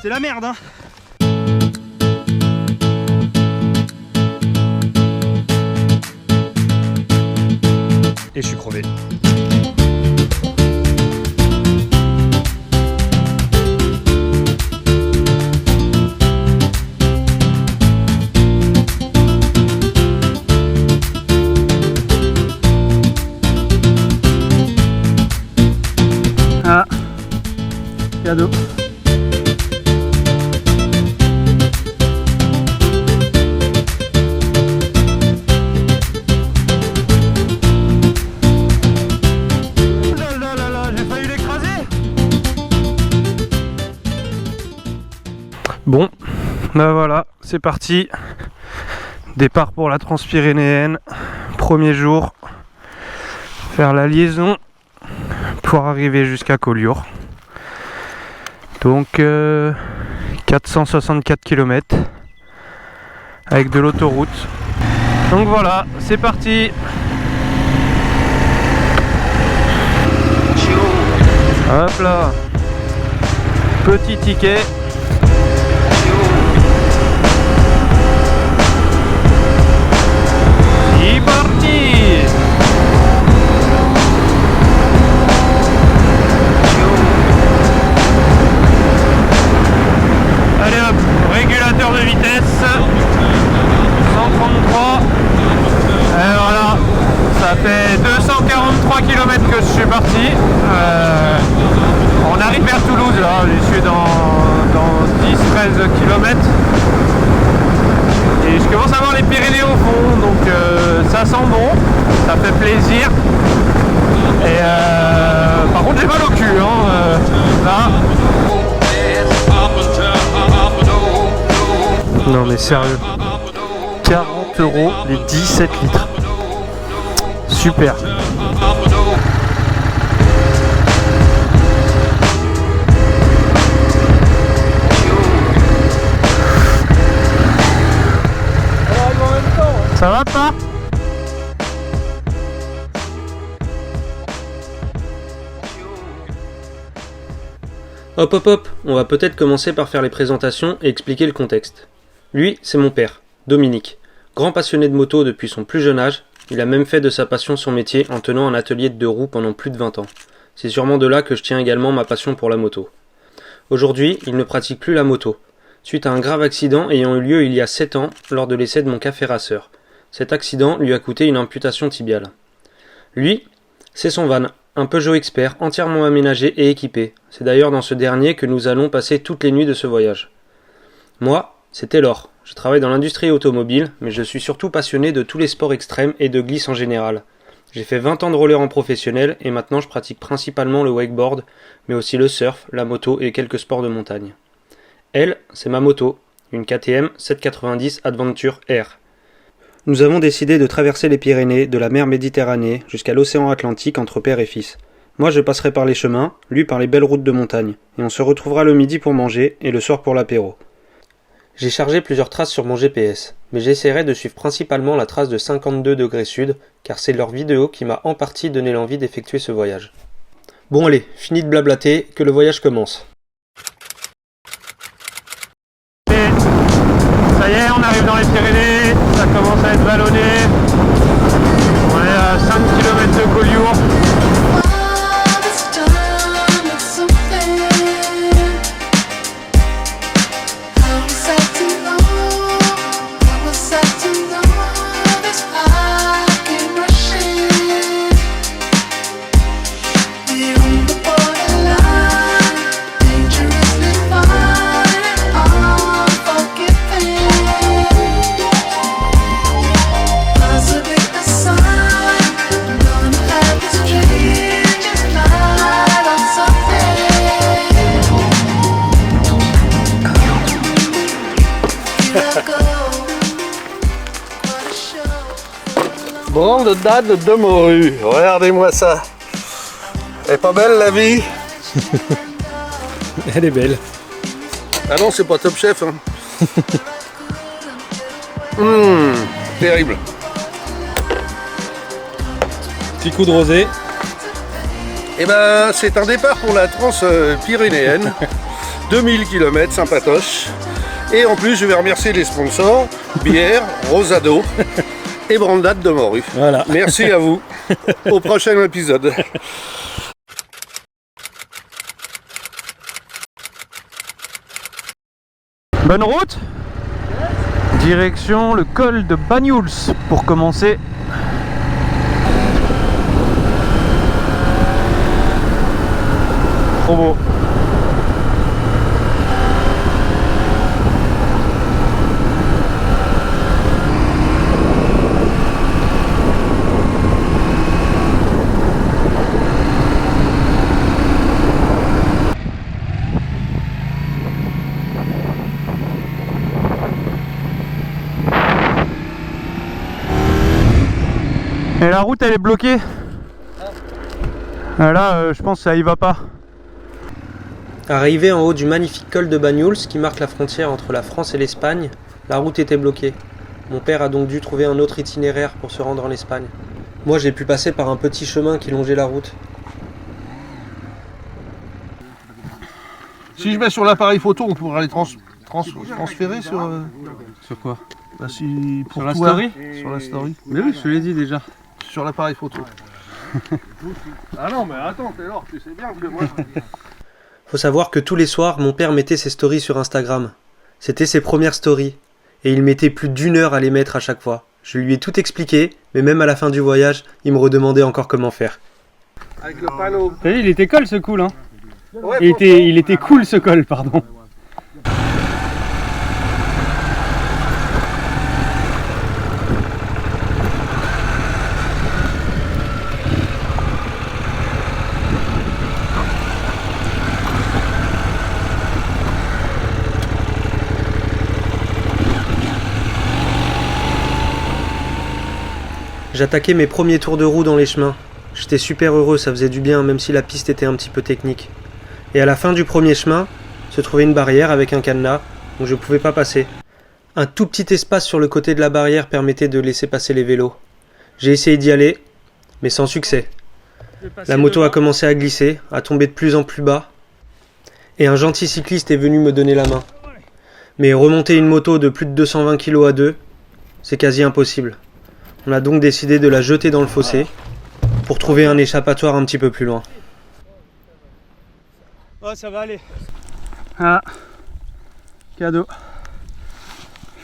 C'était la merde, hein. Et je suis crevé. Ah, cadeau. Bon, ben voilà, c'est parti. Départ pour la Transpyrénéenne. Premier jour. Faire la liaison pour arriver jusqu'à Collioure. Donc 464 km avec de l'autoroute. Donc voilà, c'est parti. Hop là. Petit ticket. C'est parti. Allez hop, régulateur de vitesse 133. Et voilà, ça fait 243 km que je suis parti. On arrive vers Toulouse là, je suis dans 10-13 km. Et je commence à voir les Pyrénées au fond, donc ça sent bon, ça fait plaisir. Et par contre j'ai mal au cul, hein, là. Non mais sérieux, 40 € les 17 litres. Super. Ça va pas? Hop hop hop, on va peut-être commencer par faire les présentations et expliquer le contexte. Lui, c'est mon père, Dominique. Grand passionné de moto depuis son plus jeune âge, il a même fait de sa passion son métier en tenant un atelier de 2 roues pendant plus de 20 ans. C'est sûrement de là que je tiens également ma passion pour la moto. Aujourd'hui, il ne pratique plus la moto, suite à un grave accident ayant eu lieu il y a 7 ans lors de l'essai de mon café raceur. Cet accident lui a coûté une amputation tibiale. Lui, c'est son van, un Peugeot Expert entièrement aménagé et équipé. C'est d'ailleurs dans ce dernier que nous allons passer toutes les nuits de ce voyage. Moi, c'est Taylor. Je travaille dans l'industrie automobile, mais je suis surtout passionné de tous les sports extrêmes et de glisse en général. J'ai fait 20 ans de roller en professionnel et maintenant je pratique principalement le wakeboard, mais aussi le surf, la moto et quelques sports de montagne. Elle, c'est ma moto, une KTM 790 Adventure R. Nous avons décidé de traverser les Pyrénées, de la mer Méditerranée jusqu'à l'océan Atlantique entre père et fils. Moi je passerai par les chemins, lui par les belles routes de montagne, et on se retrouvera le midi pour manger et le soir pour l'apéro. J'ai chargé plusieurs traces sur mon GPS, mais j'essaierai de suivre principalement la trace de 52 degrés sud, car c'est leur vidéo qui m'a en partie donné l'envie d'effectuer ce voyage. Bon allez, fini de blablater, que le voyage commence. Ça y est, on arrive dans les Pyrénées, ça commence à être vallonné. On est à 5 km de Collioure. Grande date de morue, regardez-moi ça. Elle est pas belle la vie? Elle est belle. Ah non, c'est pas Top Chef. Hein. Terrible. Petit coup de rosé. Et ben, c'est un départ pour la Transpyrénéenne. 2000 km, sympatoche. Et en plus, je vais remercier les sponsors, bière, Rosado et Brandade de Morue. Voilà. Merci à vous. Au prochain épisode. Bonne route. Direction le col de Banyuls pour commencer. Trop beau. Et la route elle est bloquée. Là je pense que ça y va pas. Arrivé en haut du magnifique col de Banyuls qui marque la frontière entre la France et l'Espagne, la route était bloquée. Mon père a donc dû trouver un autre itinéraire pour se rendre en Espagne. Moi j'ai pu passer par un petit chemin qui longeait la route. Si je mets sur l'appareil photo, on pourra les transférer sur... Sur quoi? Bah, si, pour Sur la toi, story? Sur la story. Mais oui, je te l'ai dit déjà. Sur l'appareil photo. Ah non, mais attends, Taylor, tu sais bien que moi... Faut savoir que tous les soirs, mon père mettait ses stories sur Instagram. C'était ses premières stories. Et il mettait plus d'1 heure à les mettre à chaque fois. Je lui ai tout expliqué, mais même à la fin du voyage, il me redemandait encore comment faire. Avec le panneau. T'as vu, il était cool ce col, hein. Ouais, Il était cool ce col, pardon. J'attaquais mes premiers tours de roue dans les chemins. J'étais super heureux, ça faisait du bien, même si la piste était un petit peu technique. Et à la fin du premier chemin, se trouvait une barrière avec un cadenas, donc je ne pouvais pas passer. Un tout petit espace sur le côté de la barrière permettait de laisser passer les vélos. J'ai essayé d'y aller, mais sans succès. La moto a commencé à glisser, à tomber de plus en plus bas, et un gentil cycliste est venu me donner la main. Mais remonter une moto de plus de 220 kg à deux, c'est quasi impossible. On a donc décidé de la jeter dans le fossé pour trouver un échappatoire un petit peu plus loin. Oh, ça va aller. Ah, cadeau.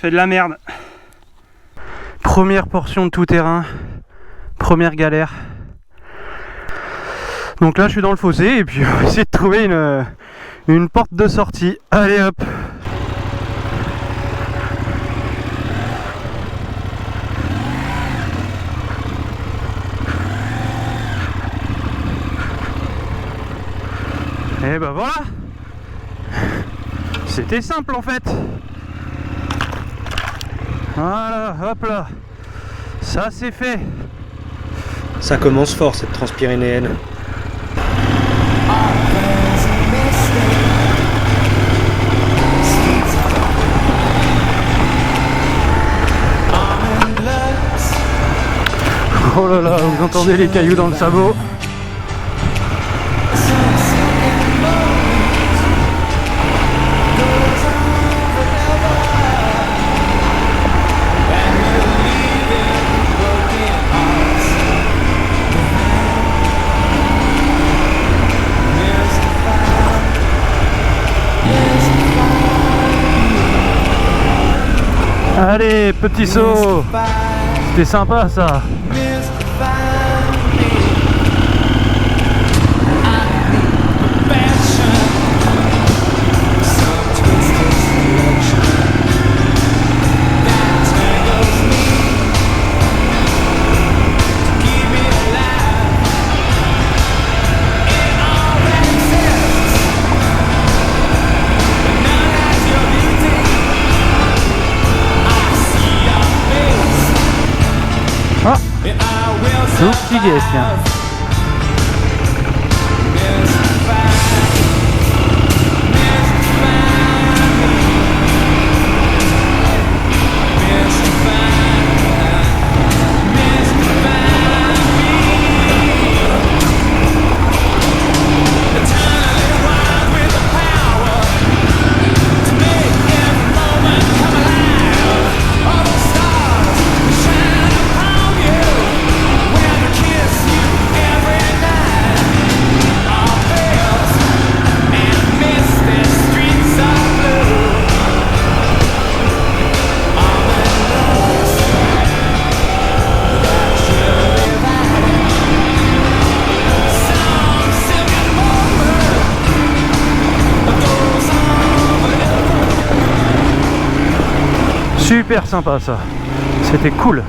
Fait de la merde. Première portion de tout terrain, première galère. Donc là je suis dans le fossé et puis on va essayer de trouver une porte de sortie. Allez hop. Et ben voilà. C'était simple en fait. Voilà, hop là. Ça c'est fait. Ça commence fort cette transpyrénéenne. Oh là là, vous entendez les cailloux dans le sabot. Allez, petit saut. C'était sympa ça. Tout petit guet, tiens. Super sympa ça. C'était cool.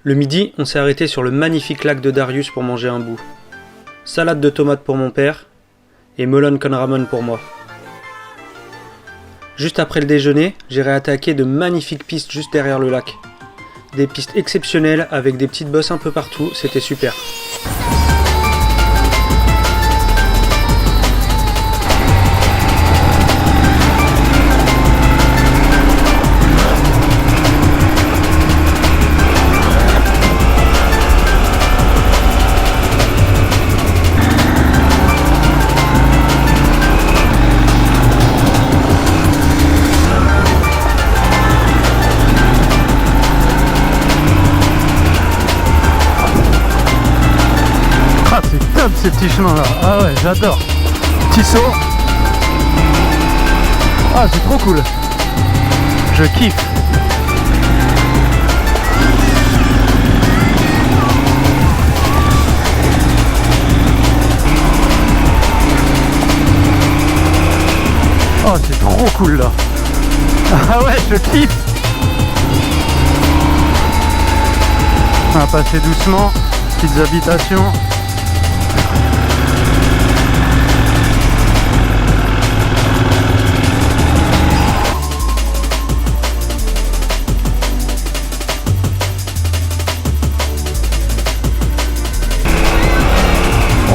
Le midi, on s'est arrêté sur le magnifique lac de Darius pour manger un bout. Salade de tomates pour mon père et melon con ramen pour moi. Juste après le déjeuner, j'ai réattaqué de magnifiques pistes juste derrière le lac. Des pistes exceptionnelles avec des petites bosses un peu partout, c'était super. Ces petits chemins là, ah ouais, j'adore. Petit saut. Ah, c'est trop cool. Je kiffe. Oh, c'est trop cool là. Ah ouais, je kiffe. On va passer doucement, petites habitations.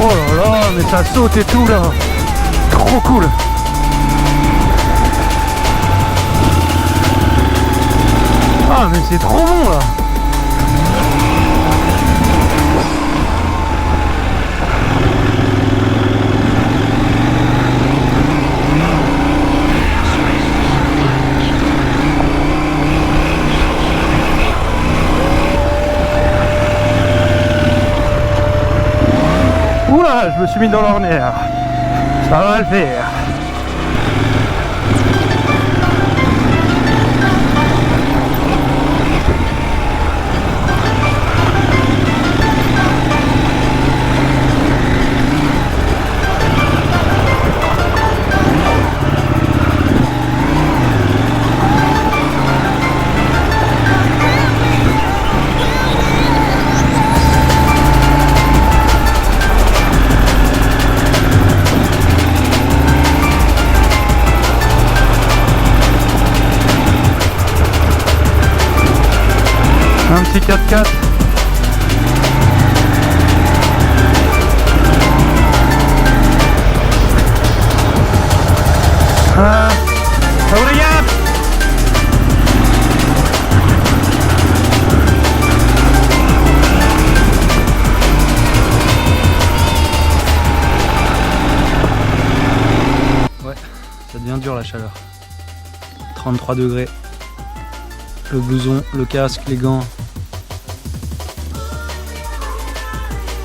Oh là là, mais ça saute et tout là. Trop cool. Ah mais c'est trop bon là. Oula, je me suis mis dans l'ornière. Ça va le faire. Un petit 4x4. Obrigado. Ouais, ça devient dur la chaleur. 33 degrés. Le blouson, le casque, les gants.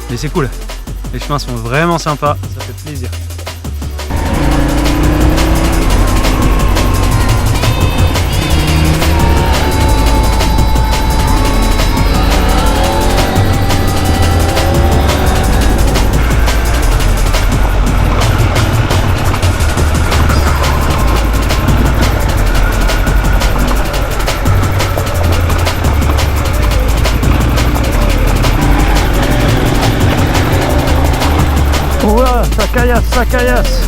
Mais c'est cool, les chemins sont vraiment sympas, ça fait plaisir. Ouah, ça caillasse.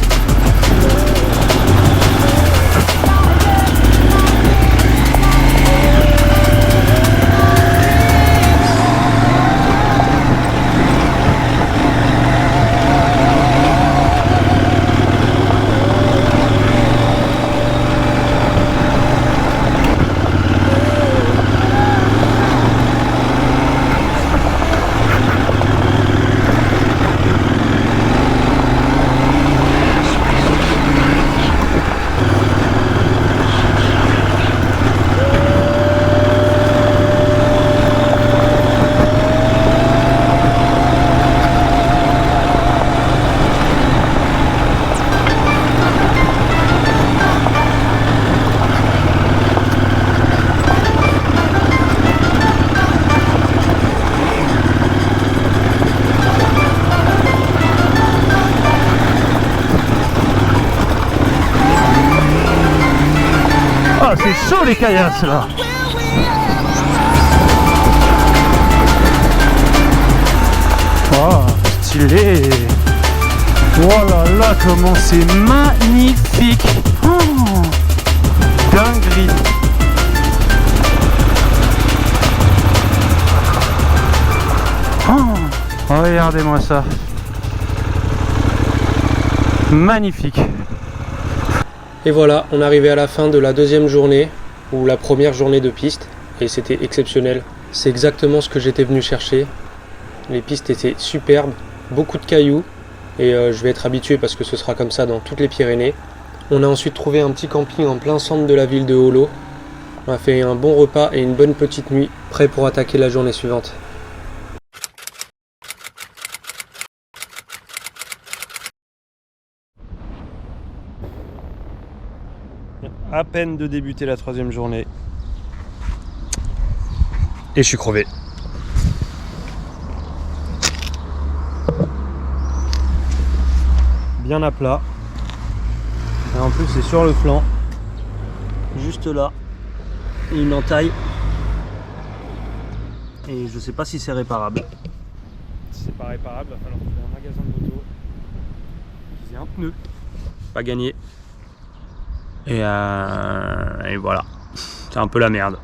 Ah, c'est chaud les caillasses là. Oh, stylé. Oh là là, comment c'est magnifique. Oh, dinguerie. Oh, regardez-moi ça. Magnifique. Et voilà, on est arrivé à la fin de la deuxième journée, ou la première journée de piste, et c'était exceptionnel. C'est exactement ce que j'étais venu chercher. Les pistes étaient superbes, beaucoup de cailloux, et je vais être habitué parce que ce sera comme ça dans toutes les Pyrénées. On a ensuite trouvé un petit camping en plein centre de la ville de Holo. On a fait un bon repas et une bonne petite nuit, prêt pour attaquer la journée suivante. À peine de débuter la troisième journée. Et je suis crevé. Bien à plat. Et en plus c'est sur le flanc. Juste là. Et une entaille. Et je sais pas si c'est réparable. Si c'est pas réparable, il va falloir trouver un magasin de moto. Qui faisait un pneu. Pas gagné. Et voilà. C'est un peu la merde.